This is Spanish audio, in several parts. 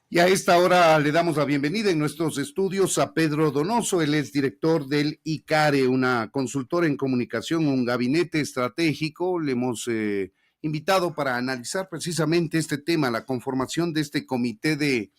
Y a esta hora le damos la bienvenida en nuestros estudios a Pedro Donoso. Él es director del ICARE, una consultora en comunicación, un gabinete estratégico. Le hemos invitado para analizar precisamente este tema, la conformación de este comité de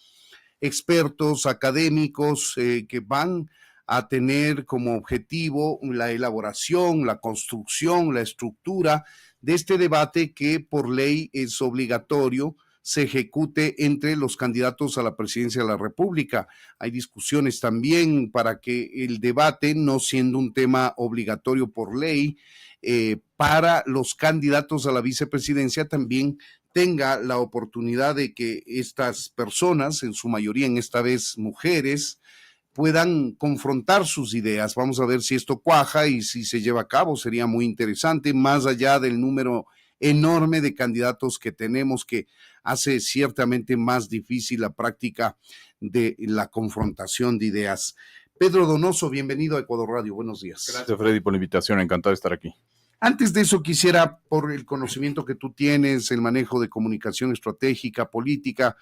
expertos académicos que van a tener como objetivo la elaboración, la construcción, la estructura de este debate que por ley es obligatorio se ejecute entre los candidatos a la presidencia de la República. Hay discusiones también para que el debate, no siendo un tema obligatorio por ley, para los candidatos a la vicepresidencia también tenga la oportunidad de que estas personas, en su mayoría en esta vez mujeres, puedan confrontar sus ideas. Vamos a ver si esto cuaja y si se lleva a cabo. Sería muy interesante, más allá del número enorme de candidatos que tenemos, que hace ciertamente más difícil la práctica de la confrontación de ideas. Pedro Donoso, bienvenido a Ecuador Radio. Buenos días. Gracias, Freddy, por la invitación. Encantado de estar aquí. Antes de eso, quisiera, por el conocimiento que tú tienes, el manejo de comunicación estratégica, política,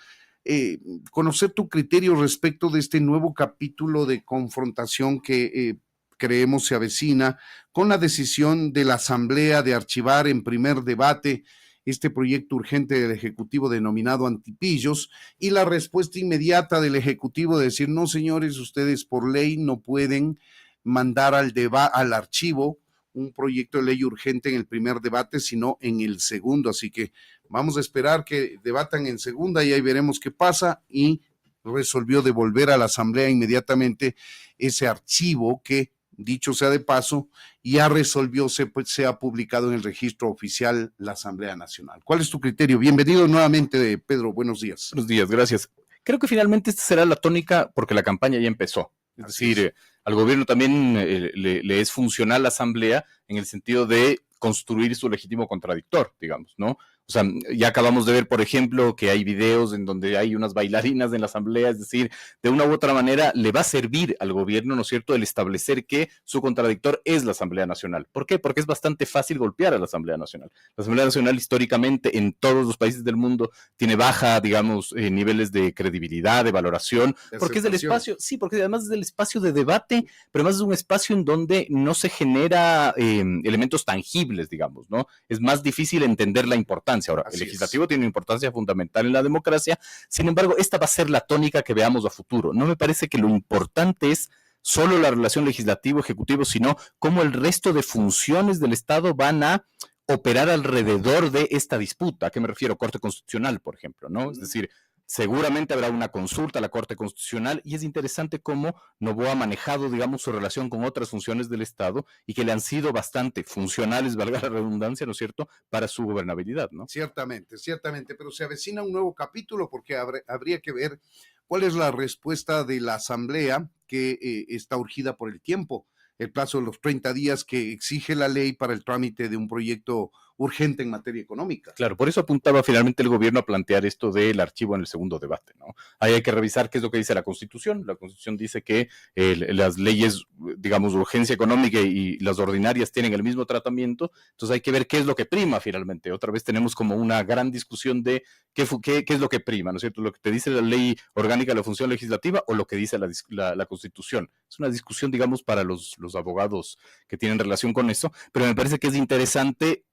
conocer tu criterio respecto de este nuevo capítulo de confrontación que creemos se avecina con la decisión de la Asamblea de archivar en primer debate este proyecto urgente del Ejecutivo denominado Antipillos y la respuesta inmediata del Ejecutivo de decir, no señores, ustedes por ley no pueden mandar al archivo un proyecto de ley urgente en el primer debate, sino en el segundo. Así que vamos a esperar que debatan en segunda y ahí veremos qué pasa. Y resolvió devolver a la Asamblea inmediatamente ese archivo que, dicho sea de paso, ya resolvió, se ha publicado en el registro oficial la Asamblea Nacional. ¿Cuál es tu criterio? Bienvenido nuevamente, Pedro. Buenos días. Buenos días, gracias. Creo que finalmente esta será la tónica porque la campaña ya empezó. Es decir, al gobierno también le es funcional la Asamblea en el sentido de construir su legítimo contradictor, digamos, ¿no? O sea, ya acabamos de ver, por ejemplo, que hay videos en donde hay unas bailarinas en la Asamblea, es decir, de una u otra manera le va a servir al gobierno, ¿no es cierto?, el establecer que su contradictor es la Asamblea Nacional. ¿Por qué? Porque es bastante fácil golpear a la Asamblea Nacional. La Asamblea Nacional históricamente en todos los países del mundo tiene baja, digamos, niveles de credibilidad, de valoración, porque es del espacio, sí, porque además es del espacio de debate, pero además es un espacio en donde no se genera elementos tangibles, digamos, ¿no? Es más difícil entender la importancia. Ahora, el legislativo tiene una importancia fundamental en la democracia, sin embargo, esta va a ser la tónica que veamos a futuro. No me parece que lo importante es solo la relación legislativo-ejecutivo, sino cómo el resto de funciones del Estado van a operar alrededor de esta disputa. ¿A qué me refiero? Corte Constitucional, por ejemplo, ¿no? Es decir, seguramente habrá una consulta a la Corte Constitucional y es interesante cómo Noboa ha manejado, digamos, su relación con otras funciones del Estado y que le han sido bastante funcionales, valga la redundancia, ¿no es cierto?, para su gobernabilidad, ¿no? Ciertamente, pero se avecina un nuevo capítulo porque habría que ver cuál es la respuesta de la Asamblea que está urgida por el tiempo, el plazo de los 30 días que exige la ley para el trámite de un proyecto urgente en materia económica. Claro, por eso apuntaba finalmente el gobierno a plantear esto del archivo en el segundo debate, ¿no? Ahí hay que revisar qué es lo que dice la Constitución. La Constitución dice que las leyes, digamos, de urgencia económica y las ordinarias tienen el mismo tratamiento, entonces hay que ver qué es lo que prima finalmente. Otra vez tenemos como una gran discusión de qué es lo que prima, ¿no es cierto? Lo que te dice la ley orgánica de la función legislativa o lo que dice la Constitución. Es una discusión, digamos, para los abogados que tienen relación con eso, pero me parece que es interesante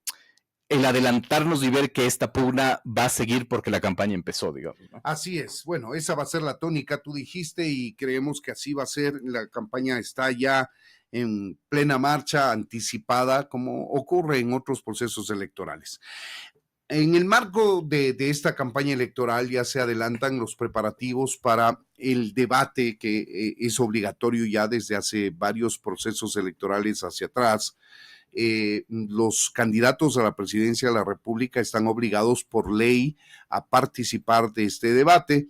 el adelantarnos y ver que esta pugna va a seguir porque la campaña empezó, digamos, ¿no? Así es, bueno, esa va a ser la tónica, tú dijiste, y creemos que así va a ser. La campaña está ya en plena marcha, anticipada, como ocurre en otros procesos electorales. En el marco de esta campaña electoral ya se adelantan los preparativos para el debate que es obligatorio ya desde hace varios procesos electorales hacia atrás. Los candidatos a la presidencia de la República están obligados por ley a participar de este debate.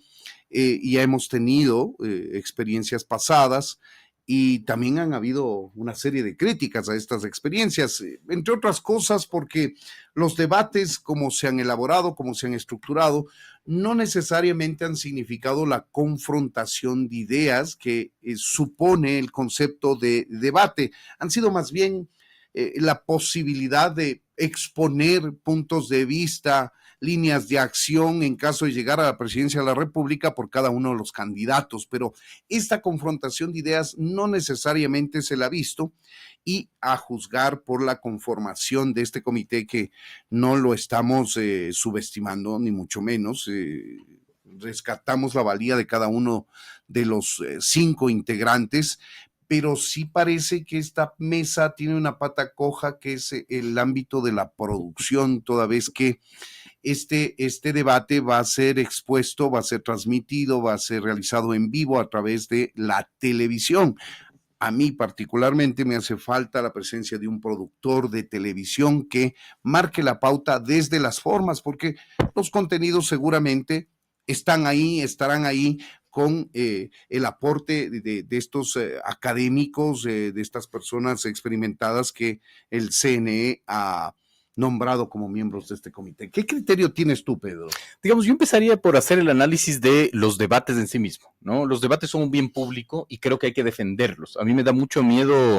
Y ya hemos tenido experiencias pasadas y también han habido una serie de críticas a estas experiencias, entre otras cosas porque los debates, como se han elaborado, como se han estructurado, no necesariamente han significado la confrontación de ideas que supone el concepto de debate. Han sido más bien la posibilidad de exponer puntos de vista, líneas de acción en caso de llegar a la presidencia de la República por cada uno de los candidatos, pero esta confrontación de ideas no necesariamente se la ha visto, y a juzgar por la conformación de este comité, que no lo estamos subestimando, ni mucho menos, rescatamos la valía de cada uno de los 5 integrantes, pero sí parece que esta mesa tiene una pata coja, que es el ámbito de la producción, toda vez que este debate va a ser expuesto, va a ser transmitido, va a ser realizado en vivo a través de la televisión. A mí particularmente me hace falta la presencia de un productor de televisión que marque la pauta desde las formas, porque los contenidos seguramente están ahí, estarán ahí con el aporte de estos académicos, de estas personas experimentadas que el CNE ha nombrado como miembros de este comité. ¿Qué criterio tienes tú, Pedro? Digamos, yo empezaría por hacer el análisis de los debates en sí mismo, ¿no? Los debates son un bien público y creo que hay que defenderlos. A mí me da mucho miedo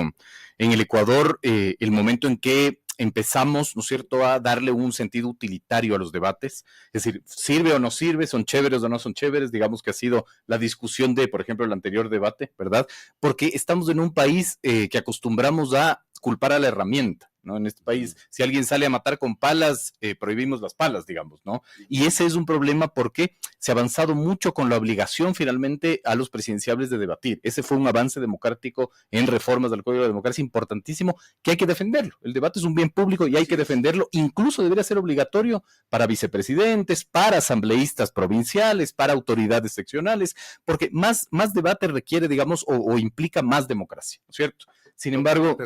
en el Ecuador el momento en que empezamos, ¿no es cierto?, a darle un sentido utilitario a los debates, es decir, ¿sirve o no sirve? ¿Son chéveres o no son chéveres? Digamos que ha sido la discusión de, por ejemplo, el anterior debate, ¿verdad? Porque estamos en un país que acostumbramos a culpar a la herramienta, ¿no? En este país, si alguien sale a matar con palas, prohibimos las palas, digamos, ¿no? Y ese es un problema porque se ha avanzado mucho con la obligación finalmente a los presidenciables de debatir. Ese fue un avance democrático en reformas del Código de Democracia importantísimo que hay que defenderlo. El debate es un bien público y hay que defenderlo. Incluso debería ser obligatorio para vicepresidentes, para asambleístas provinciales, para autoridades seccionales, porque más debate requiere, digamos, o implica más democracia, ¿no es cierto? Sin embargo,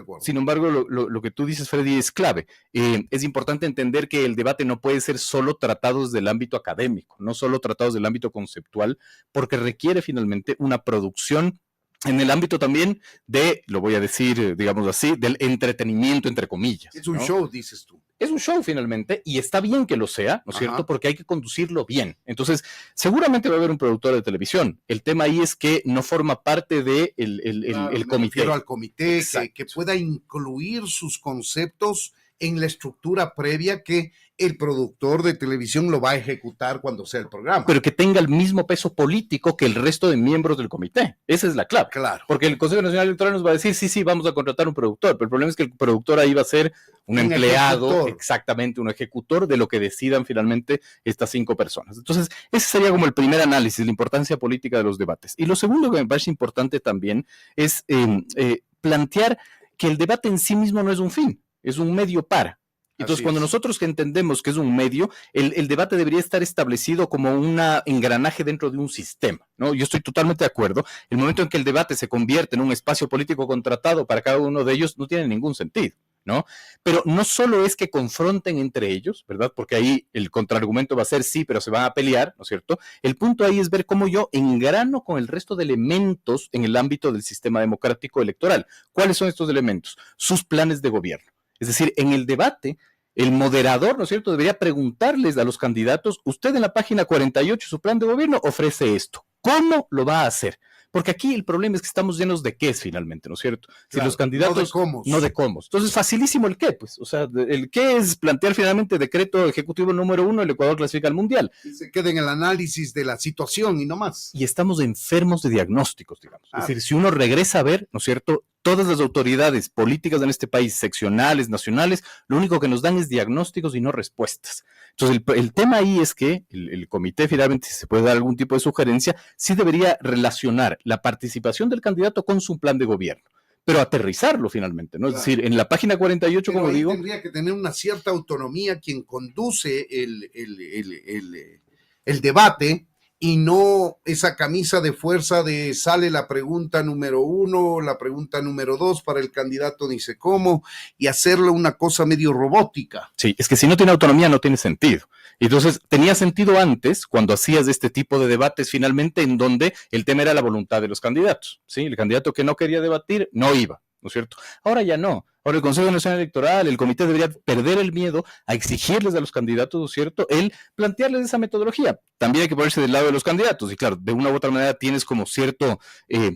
lo que tú dices, Freddy, es clave. Es importante entender que el debate no puede ser solo tratados del ámbito académico, no solo tratados del ámbito conceptual, porque requiere finalmente una producción en el ámbito también de, lo voy a decir, digamos así, del entretenimiento, entre comillas. Es un ¿no? show, dices tú. Es un show finalmente, y está bien que lo sea, ¿no es cierto? Porque hay que conducirlo bien. Entonces, seguramente va a haber un productor de televisión. El tema ahí es que no forma parte de el comité. Me refiero al comité, que pueda incluir sus conceptos en la estructura previa que el productor de televisión lo va a ejecutar cuando sea el programa. Pero que tenga el mismo peso político que el resto de miembros del comité. Esa es la clave. Claro. Porque el Consejo Nacional Electoral nos va a decir, sí, vamos a contratar un productor, pero el problema es que el productor ahí va a ser un empleado, ejecutor. Exactamente, un ejecutor de lo que decidan finalmente estas 5 personas. Entonces, ese sería como el primer análisis, la importancia política de los debates. Y lo segundo que me parece importante también es plantear que el debate en sí mismo no es un fin, es un medio para. Entonces, cuando nosotros entendemos que es un medio, el debate debería estar establecido como un engranaje dentro de un sistema, ¿no? Yo estoy totalmente de acuerdo. El momento en que el debate se convierte en un espacio político contratado para cada uno de ellos, no tiene ningún sentido, ¿no? Pero no solo es que confronten entre ellos, ¿verdad? Porque ahí el contraargumento va a ser sí, pero se van a pelear, ¿no es cierto? El punto ahí es ver cómo yo engrano con el resto de elementos en el ámbito del sistema democrático electoral. ¿Cuáles son estos elementos? Sus planes de gobierno. Es decir, en el debate, el moderador, ¿no es cierto?, debería preguntarles a los candidatos, usted en la página 48, su plan de gobierno ofrece esto. ¿Cómo lo va a hacer? Porque aquí el problema es que estamos llenos de qués finalmente, ¿no es cierto? Si los candidatos... No de cómo. Entonces, facilísimo el qué, pues. O sea, el qué es plantear finalmente decreto ejecutivo número 1, el Ecuador clasifica al Mundial. Y se queda en el análisis de la situación y no más. Y estamos enfermos de diagnósticos, digamos. Es decir, si uno regresa a ver, ¿no es cierto?, todas las autoridades políticas en este país, seccionales, nacionales, lo único que nos dan es diagnósticos y no respuestas. Entonces, el tema ahí es que el comité, finalmente, si se puede dar algún tipo de sugerencia, sí debería relacionar la participación del candidato con su plan de gobierno, pero aterrizarlo finalmente, ¿no? Claro. Es decir, en la página 48, pero como digo... tendría que tener una cierta autonomía quien conduce el debate, y no esa camisa de fuerza de sale la pregunta número 1, la pregunta número 2 para el candidato ni sé cómo, y hacerlo una cosa medio robótica. Sí, es que si no tiene autonomía no tiene sentido. Entonces, tenía sentido antes, cuando hacías este tipo de debates finalmente, en donde el tema era la voluntad de los candidatos, ¿sí? El candidato que no quería debatir, no iba, ¿no ¿no es cierto? Ahora ya no. Ahora el Consejo Nacional Electoral, el comité debería perder el miedo a exigirles a los candidatos, ¿no es cierto?, el plantearles esa metodología. También hay que ponerse del lado de los candidatos y claro, de una u otra manera tienes como cierto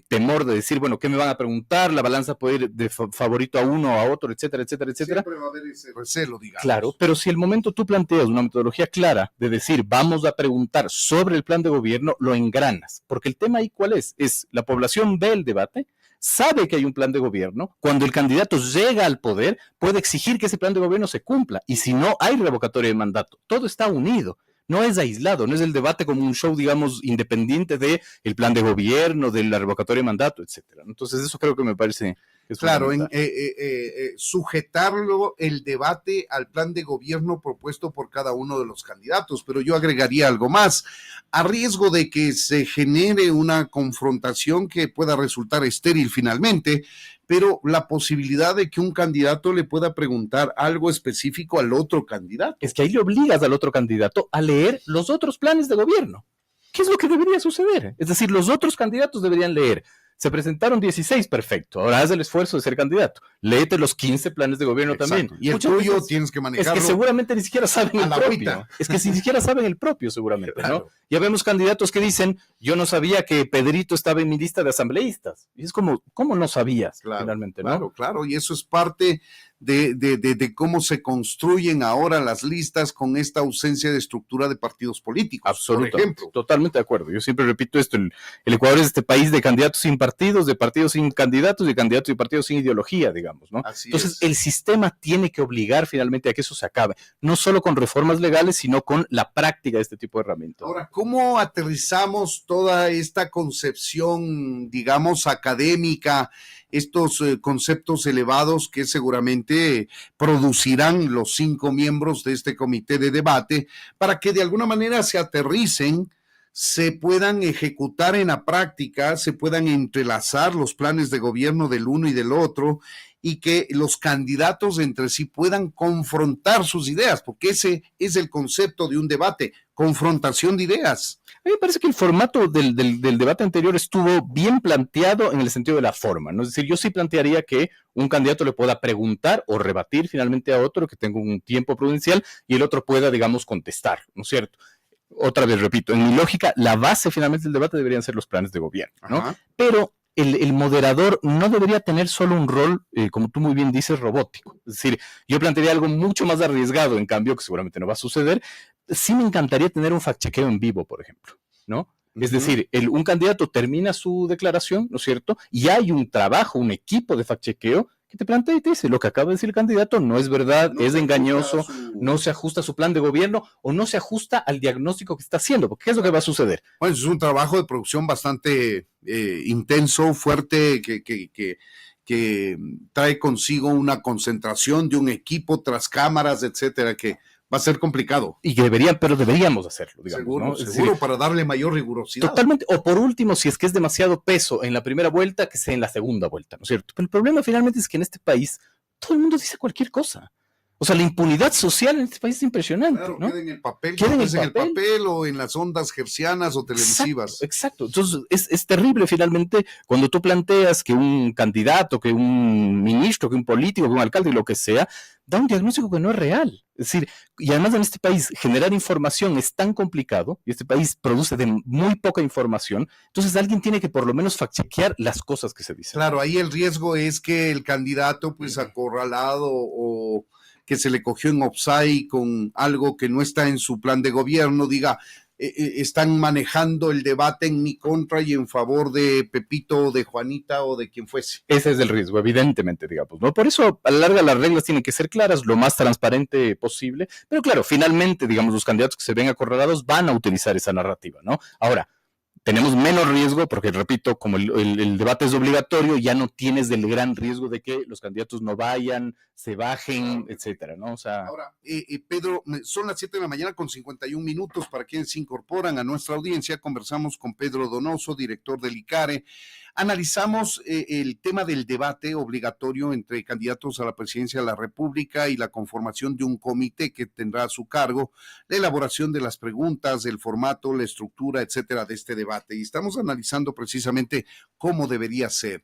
temor de decir, bueno, ¿qué me van a preguntar? La balanza puede ir de favorito a uno o a otro, etcétera, etcétera, etcétera. Siempre va a haber ese recelo, digamos. Claro, pero si el momento tú planteas una metodología clara de decir, vamos a preguntar sobre el plan de gobierno, lo engranas. Porque el tema ahí, ¿cuál es? Es la población ve el debate, sabe que hay un plan de gobierno, cuando el candidato llega al poder, puede exigir que ese plan de gobierno se cumpla, y si no, hay revocatoria de mandato. Todo está unido. No es aislado, no es el debate como un show, digamos, independiente del plan de gobierno, de la revocatoria de mandato, etcétera. Entonces, eso creo que me parece que es claro, sujetarlo el debate al plan de gobierno propuesto por cada uno de los candidatos, pero yo agregaría algo más, a riesgo de que se genere una confrontación que pueda resultar estéril finalmente, pero la posibilidad de que un candidato le pueda preguntar algo específico al otro candidato. Es que ahí le obligas al otro candidato a leer los otros planes de gobierno. ¿Qué es lo que debería suceder? Es decir, los otros candidatos deberían leer. Se presentaron 16, perfecto. Ahora haz el esfuerzo de ser candidato. Léete los 15 planes de gobierno. Exacto. También. Y el tuyo tienes que manejarlo. Es que seguramente ni siquiera saben el propio. Es que ni siquiera saben el propio, seguramente, claro. ¿No? Ya vemos candidatos que dicen, yo no sabía que Pedrito estaba en mi lista de asambleístas. Y es como, ¿cómo no sabías? Claro, finalmente, ¿no? Claro. Y eso es parte de cómo se construyen ahora las listas con esta ausencia de estructura de partidos políticos. Absolutamente, por ejemplo. Totalmente de acuerdo. Yo siempre repito esto, el Ecuador es este país de candidatos sin partidos, de partidos sin candidatos, de candidatos y partidos sin ideología, digamos, ¿no? Entonces, el sistema tiene que obligar finalmente a que eso se acabe, no solo con reformas legales, sino con la práctica de este tipo de herramientas. Ahora, ¿cómo aterrizamos toda esta concepción, digamos, académica, estos conceptos elevados que seguramente producirán los 5 miembros de este comité de debate para que de alguna manera se aterricen, se puedan ejecutar en la práctica, se puedan entrelazar los planes de gobierno del uno y del otro y que los candidatos entre sí puedan confrontar sus ideas, porque ese es el concepto de un debate, confrontación de ideas. A mí me parece que el formato del debate anterior estuvo bien planteado en el sentido de la forma, ¿no? Es decir, yo sí plantearía que un candidato le pueda preguntar o rebatir finalmente a otro, que tenga un tiempo prudencial, y el otro pueda, digamos, contestar, ¿no es cierto? Otra vez, repito, en mi lógica, la base finalmente del debate deberían ser los planes de gobierno, ¿no? Ajá. Pero el moderador no debería tener solo un rol, como tú muy bien dices, robótico. Es decir, yo plantearía algo mucho más arriesgado, en cambio, que seguramente no va a suceder. Sí me encantaría tener un fact-chequeo en vivo, por ejemplo, ¿no? Es decir, un candidato termina su declaración, ¿no es cierto? Y hay un trabajo, un equipo de fact-chequeo que te plantea y te dice, lo que acaba de decir el candidato no es verdad, no es engañoso, no se ajusta a su plan de gobierno o no se ajusta al diagnóstico que está haciendo, porque ¿qué es lo que va a suceder? Bueno, es un trabajo de producción bastante intenso, fuerte, que trae consigo una concentración de un equipo tras cámaras, etcétera, que va a ser complicado. Y que deberíamos hacerlo, digamos. Seguro, ¿no? Seguro, decir, para darle mayor rigurosidad. Totalmente. O por último, si es que es demasiado peso en la primera vuelta, que sea en la segunda vuelta, ¿no es cierto? Pero el problema finalmente es que en este país todo el mundo dice cualquier cosa. O sea, la impunidad social en este país es impresionante. Claro, ¿no? queda en el papel, queda en el papel o en las ondas hercianas o televisivas. Exacto. Entonces, es terrible finalmente cuando tú planteas que un candidato, que un ministro, que un político, que un alcalde, lo que sea, da un diagnóstico que no es real. Es decir, y además en este país generar información es tan complicado, y este país produce de muy poca información, entonces alguien tiene que por lo menos fact-chequear las cosas que se dicen. Claro, ahí el riesgo es que el candidato, pues acorralado o que se le cogió en offside con algo que no está en su plan de gobierno, diga, están manejando el debate en mi contra y en favor de Pepito, de Juanita o de quien fuese. Ese es el riesgo, evidentemente, digamos, ¿no? Por eso, a la larga, las reglas tienen que ser claras, lo más transparente posible, pero claro, finalmente, digamos, los candidatos que se ven acorralados van a utilizar esa narrativa, ¿no? Ahora, tenemos menos riesgo porque, repito, como el debate es obligatorio, ya no tienes del gran riesgo de que los candidatos no vayan, se bajen, etcétera, ¿no? O sea... Ahora, Pedro, son las 7 de la mañana con 51 minutos para quienes se incorporan a nuestra audiencia. Conversamos con Pedro Donoso, director del ICARE. Analizamos el tema del debate obligatorio entre candidatos a la presidencia de la República y la conformación de un comité que tendrá a su cargo la elaboración de las preguntas, el formato, la estructura, etcétera, de este debate. Y estamos analizando precisamente cómo debería ser.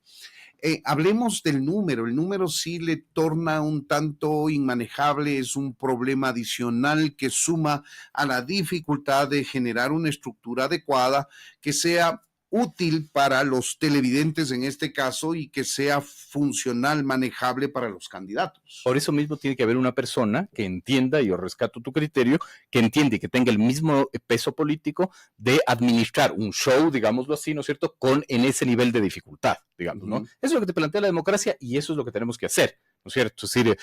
Hablemos del número. El número sí le torna un tanto inmanejable, es un problema adicional que suma a la dificultad de generar una estructura adecuada que sea útil para los televidentes en este caso y que sea funcional, manejable para los candidatos. Por eso mismo tiene que haber una persona que entienda, y yo rescato tu criterio, que entiende y que tenga el mismo peso político de administrar un show, digámoslo así, ¿no es cierto?, en ese nivel de dificultad, digamos, ¿no? Eso es lo que te plantea la democracia y eso es lo que tenemos que hacer, ¿no es cierto? Es decir,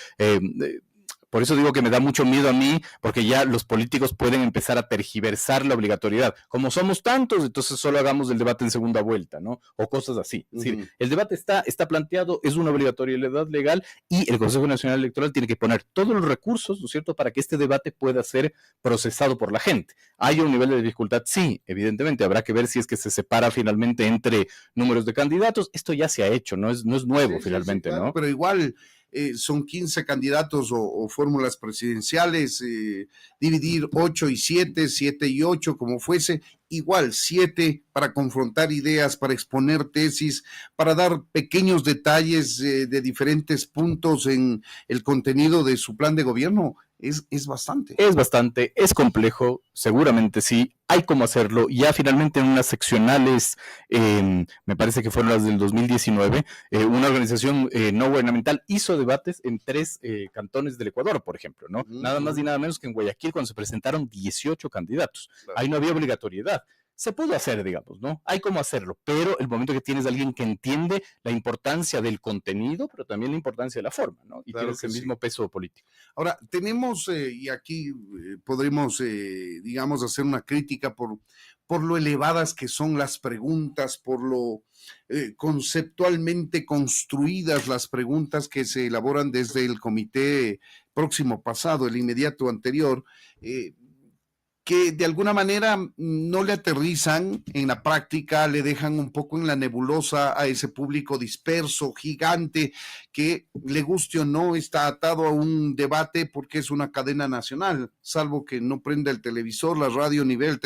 por eso digo que me da mucho miedo a mí, porque ya los políticos pueden empezar a tergiversar la obligatoriedad. Como somos tantos, entonces solo hagamos el debate en segunda vuelta, ¿no? O cosas así. Es decir, el debate está planteado, es una obligatoriedad legal y el Consejo Nacional Electoral tiene que poner todos los recursos, ¿no es cierto?, para que este debate pueda ser procesado por la gente. ¿Hay un nivel de dificultad? Sí, evidentemente. Habrá que ver si es que se separa finalmente entre números de candidatos. Esto ya se ha hecho, no es nuevo finalmente, claro, ¿no? Pero igual son 15 candidatos o fórmulas presidenciales, dividir 8 y 7, 7 y 8, como fuese, igual 7 para confrontar ideas, para exponer tesis, para dar pequeños detalles de diferentes puntos en el contenido de su plan de gobierno. Es bastante. Es bastante, es complejo, seguramente sí, hay cómo hacerlo. Ya finalmente en unas seccionales, me parece que fueron las del 2019, una organización no gubernamental hizo debates en 3 cantones del Ecuador, por ejemplo, ¿no? Nada más y nada menos que en Guayaquil, cuando se presentaron 18 candidatos. Claro. Ahí no había obligatoriedad. Se pudo hacer, digamos, ¿no? Hay cómo hacerlo, pero el momento que tienes a alguien que entiende la importancia del contenido, pero también la importancia de la forma, ¿no? Y claro, tienes el mismo peso político. Ahora, tenemos, y aquí podremos, digamos, hacer una crítica por lo elevadas que son las preguntas, por lo conceptualmente construidas las preguntas que se elaboran desde el comité próximo pasado, el inmediato anterior, que de alguna manera no le aterrizan en la práctica, le dejan un poco en la nebulosa a ese público disperso, gigante, que le guste o no está atado a un debate porque es una cadena nacional, salvo que no prenda el televisor, la radio, ni ve el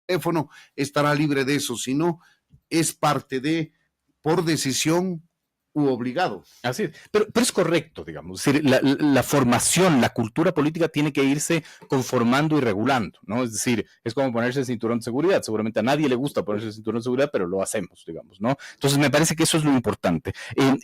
teléfono, estará libre de eso, sino es parte de, por decisión u obligado. Así es, pero es correcto, digamos, es decir, la formación, la cultura política tiene que irse conformando y regulando, ¿no? Es decir, es como ponerse el cinturón de seguridad, seguramente a nadie le gusta ponerse el cinturón de seguridad, pero lo hacemos, digamos, ¿no? Entonces me parece que eso es lo importante.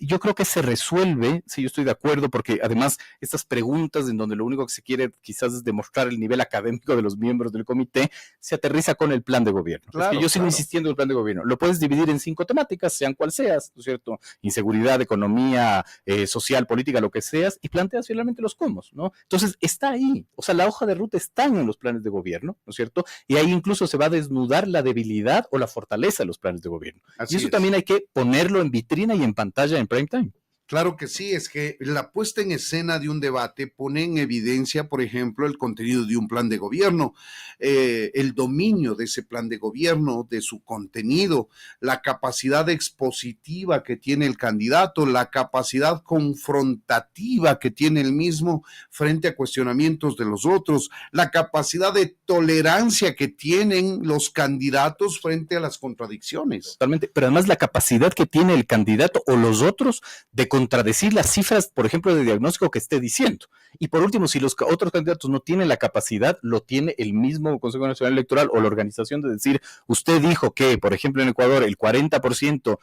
Yo creo que se resuelve, sí, yo estoy de acuerdo, porque además estas preguntas en donde lo único que se quiere quizás es demostrar el nivel académico de los miembros del comité, se aterriza con el plan de gobierno. Claro, es que yo sigo insistiendo en el plan de gobierno. Lo puedes dividir en 5 temáticas, sean cual seas, ¿no es cierto? Inseguridad, economía, social, política, lo que seas, y planteas finalmente los cómo, ¿no? Entonces, está ahí, o sea, la hoja de ruta está en los planes de gobierno, ¿no es cierto? Y ahí incluso se va a desnudar la debilidad o la fortaleza de los planes de gobierno. Así y eso también hay que ponerlo en vitrina y en pantalla en prime time. Claro que sí, es que la puesta en escena de un debate pone en evidencia, por ejemplo, el contenido de un plan de gobierno, el dominio de ese plan de gobierno, de su contenido, la capacidad expositiva que tiene el candidato, la capacidad confrontativa que tiene el mismo frente a cuestionamientos de los otros, la capacidad de tolerancia que tienen los candidatos frente a las contradicciones. Totalmente, pero además la capacidad que tiene el candidato o los otros de contradecir las cifras, por ejemplo, de diagnóstico que esté diciendo. Y por último, si los otros candidatos no tienen la capacidad, lo tiene el mismo Consejo Nacional Electoral o la organización de decir, usted dijo que, por ejemplo, en Ecuador el 40%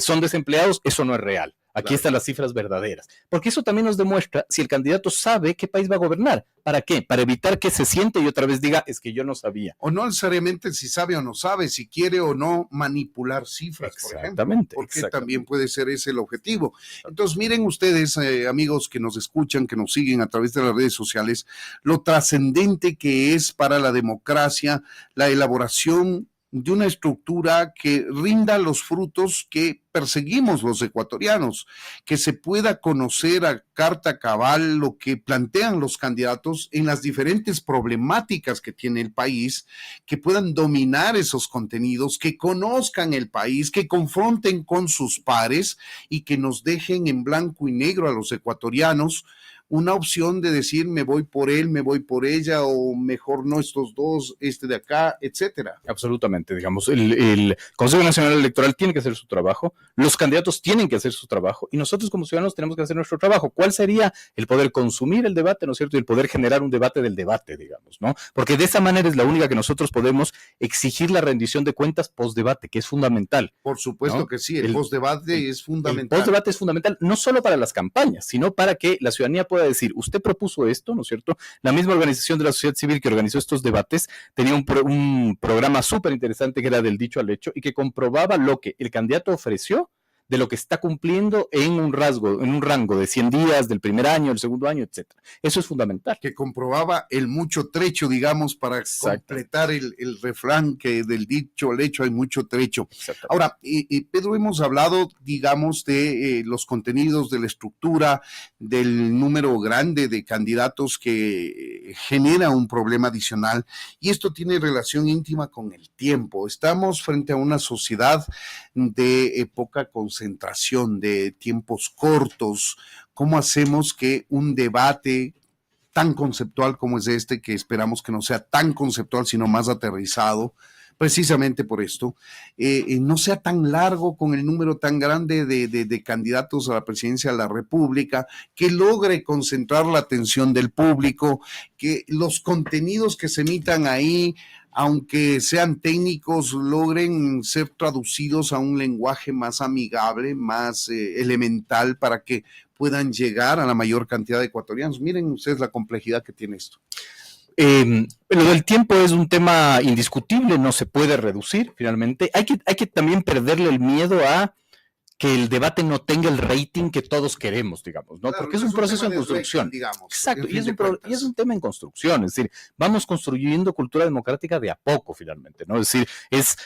son desempleados, eso no es real. Aquí están las cifras verdaderas. Porque eso también nos demuestra si el candidato sabe qué país va a gobernar. ¿Para qué? Para evitar que se siente y otra vez diga, es que yo no sabía. O no necesariamente si sabe o no sabe, si quiere o no manipular cifras, por ejemplo. Porque también puede ser ese el objetivo. Entonces, miren ustedes, amigos que nos escuchan, que nos siguen a través de las redes sociales, lo trascendente que es para la democracia la elaboración de una estructura que rinda los frutos que perseguimos los ecuatorianos, que se pueda conocer a carta cabal lo que plantean los candidatos en las diferentes problemáticas que tiene el país, que puedan dominar esos contenidos, que conozcan el país, que confronten con sus pares y que nos dejen en blanco y negro a los ecuatorianos una opción de decir me voy por él, me voy por ella, o mejor no estos dos, este de acá, etcétera. Absolutamente, digamos, el Consejo Nacional Electoral tiene que hacer su trabajo, los candidatos tienen que hacer su trabajo y nosotros como ciudadanos tenemos que hacer nuestro trabajo. ¿Cuál sería el poder consumir el debate, ¿no es cierto? Y el poder generar un debate del debate, digamos, ¿no? Porque de esa manera es la única que nosotros podemos exigir la rendición de cuentas post-debate, que es fundamental. Por supuesto, ¿no? Que sí, el post-debate es fundamental. El post-debate es fundamental no solo para las campañas, sino para que la ciudadanía pueda decir, usted propuso esto, ¿no es cierto? La misma organización de la sociedad civil que organizó estos debates tenía un programa súper interesante que era del dicho al hecho y que comprobaba lo que el candidato ofreció de lo que está cumpliendo en un rango de 100 días, del primer año, del segundo año, etcétera. Eso es fundamental. Que comprobaba el mucho trecho, digamos, para completar el refrán que del dicho al hecho hay mucho trecho. Ahora, Pedro, hemos hablado, digamos, de los contenidos, de la estructura, del número grande de candidatos que genera un problema adicional, y esto tiene relación íntima con el tiempo. Estamos frente a una sociedad de poca concentración, de tiempos cortos. ¿Cómo hacemos que un debate tan conceptual como es este, que esperamos que no sea tan conceptual, sino más aterrizado, precisamente por esto, no sea tan largo con el número tan grande de candidatos a la presidencia de la República, que logre concentrar la atención del público, que los contenidos que se emitan ahí, aunque sean técnicos, logren ser traducidos a un lenguaje más amigable, más elemental, para que puedan llegar a la mayor cantidad de ecuatorianos? Miren ustedes la complejidad que tiene esto. Lo del tiempo es un tema indiscutible, no se puede reducir finalmente. Hay que también perderle el miedo a que el debate no tenga el rating que todos queremos, digamos, ¿no? Claro, porque es un proceso en construcción. Rating, digamos, exacto, y es un tema en construcción, es decir, vamos construyendo cultura democrática de a poco finalmente, ¿no? Es decir, es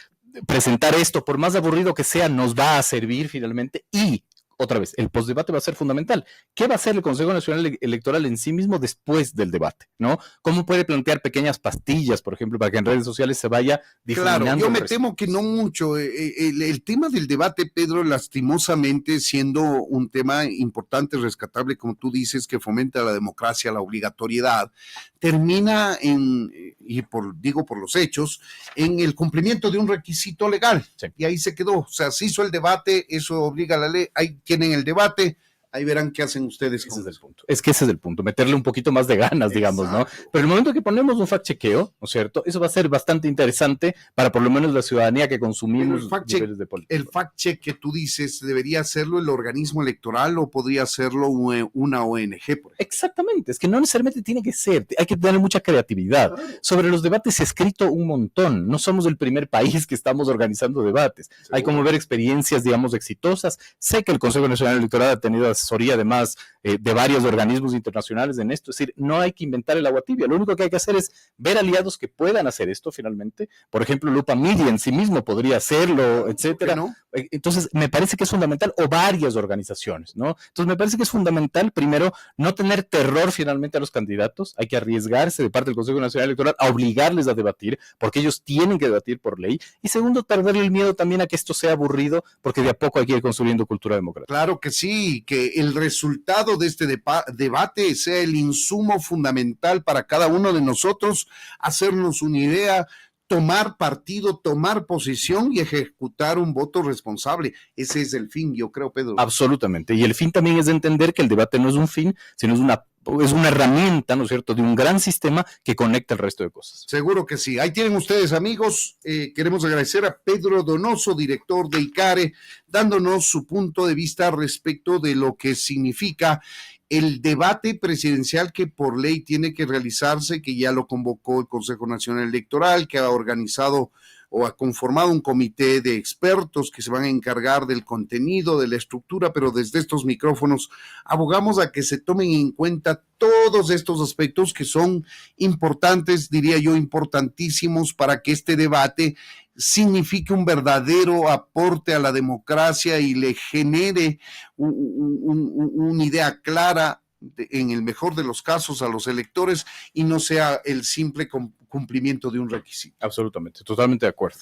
presentar esto, por más aburrido que sea, nos va a servir finalmente y otra vez, el postdebate va a ser fundamental. ¿Qué va a hacer el Consejo Nacional Electoral en sí mismo después del debate? ¿No? ¿Cómo puede plantear pequeñas pastillas, por ejemplo, para que en redes sociales se vaya difuminando? Claro, yo me temo que no mucho. El tema del debate, Pedro, lastimosamente, siendo un tema importante, rescatable, como tú dices, que fomenta la democracia, la obligatoriedad, termina digo por los hechos, en el cumplimiento de un requisito legal. Sí. Y ahí se quedó. O sea, se hizo el debate, eso obliga a la ley, hay tienen el debate, ahí verán qué hacen ustedes. Ese es el punto. Es que ese es el punto, meterle un poquito más de ganas, digamos, ¿no? Pero el momento que ponemos un fact-chequeo, ¿no es cierto? Eso va a ser bastante interesante para por lo menos la ciudadanía que consumimos niveles de política. El fact-check que tú dices, ¿debería hacerlo el organismo electoral o podría hacerlo una ONG? Por ejemplo? Exactamente, es que no necesariamente tiene que ser, hay que tener mucha creatividad. Claro. Sobre los debates se ha escrito un montón, no somos el primer país que estamos organizando debates. ¿Seguro? Hay como ver experiencias, digamos, exitosas. Sé que el Consejo Nacional Electoral ha tenido asesoría además de varios organismos internacionales en esto, es decir, no hay que inventar el agua tibia, lo único que hay que hacer es ver aliados que puedan hacer esto finalmente, por ejemplo, Lupa Media en sí mismo podría hacerlo, etcétera. ¿No? Entonces, me parece que es fundamental, o varias organizaciones, ¿no? Entonces, me parece que es fundamental, primero, no tener terror finalmente a los candidatos, hay que arriesgarse de parte del Consejo Nacional Electoral a obligarles a debatir, porque ellos tienen que debatir por ley, y segundo, perderle el miedo también a que esto sea aburrido, porque de a poco hay que ir construyendo cultura democrática. Claro que sí, que el resultado de este debate sea el insumo fundamental para cada uno de nosotros, hacernos una idea, tomar partido, tomar posición y ejecutar un voto responsable. Ese es el fin, yo creo, Pedro. Absolutamente, y el fin también es de entender que el debate no es un fin, sino es una herramienta, ¿no es cierto?, de un gran sistema que conecta el resto de cosas. Seguro que sí. Ahí tienen ustedes, amigos. Queremos agradecer a Pedro Donoso, director de ICARE, dándonos su punto de vista respecto de lo que significa el debate presidencial que por ley tiene que realizarse, que ya lo convocó el Consejo Nacional Electoral, que ha organizado o ha conformado un comité de expertos que se van a encargar del contenido, de la estructura, pero desde estos micrófonos abogamos a que se tomen en cuenta todos estos aspectos que son importantes, diría yo, importantísimos para que este debate signifique un verdadero aporte a la democracia y le genere una idea clara, en el mejor de los casos, a los electores, y no sea el simple cumplimiento de un requisito. Absolutamente, totalmente de acuerdo.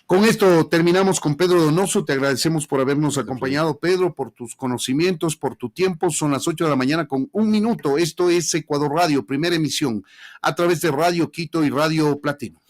Con esto terminamos con Pedro Donoso. Te agradecemos por habernos acompañado, Pedro, por tus conocimientos, por tu tiempo. Son las 8 de la mañana con 1 minuto. Esto es Ecuador Radio, primera emisión, a través de Radio Quito y Radio Platino.